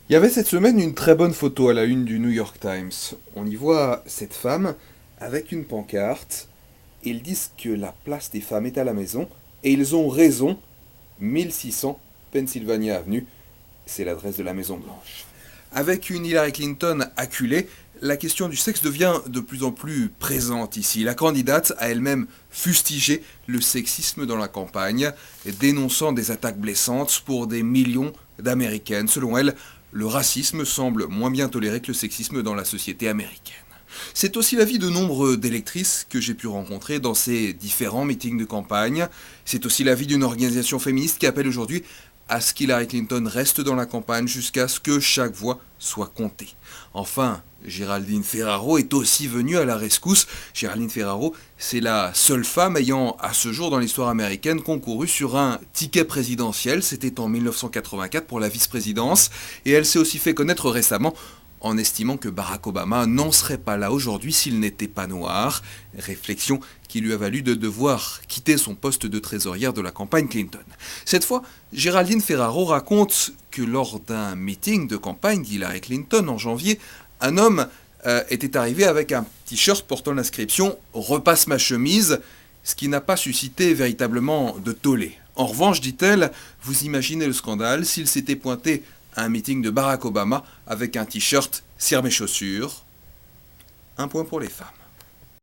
Il y avait cette semaine une très bonne photo à la une du New York Times. On y voit cette femme avec une pancarte. Ils disent que la place des femmes est à la maison et ils ont raison. 1600 Pennsylvania Avenue, c'est l'adresse de la Maison Blanche. Avec une Hillary Clinton acculée, la question du sexe devient de plus en plus présente ici. La candidate a elle-même fustigé le sexisme dans la campagne, dénonçant des attaques blessantes pour des millions d'Américaines. Selon elle, le racisme semble moins bien toléré que le sexisme dans la société américaine. C'est aussi l'avis de nombre d'électrices que j'ai pu rencontrer dans ces différents meetings de campagne. C'est aussi l'avis d'une organisation féministe qui appelle aujourd'hui à ce qu'Hillary Clinton reste dans la campagne jusqu'à ce que chaque voix soit comptée. Enfin, Géraldine Ferraro est aussi venue à la rescousse. Géraldine Ferraro, c'est la seule femme ayant, à ce jour dans l'histoire américaine, concouru sur un ticket présidentiel. C'était en 1984 pour la vice-présidence. Et elle s'est aussi fait connaître récemment en estimant que Barack Obama n'en serait pas là aujourd'hui s'il n'était pas noir, réflexion qui lui a valu de devoir quitter son poste de trésorière de la campagne Clinton. Cette fois, Géraldine Ferraro raconte que lors d'un meeting de campagne d'Hillary Clinton en janvier, un homme était arrivé avec un t-shirt portant l'inscription « Repasse ma chemise », ce qui n'a pas suscité véritablement de tollé. En revanche, dit-elle, vous imaginez le scandale s'il s'était pointé à un meeting de Barack Obama avec un t-shirt « Serre mes chaussures ». Un point pour les femmes.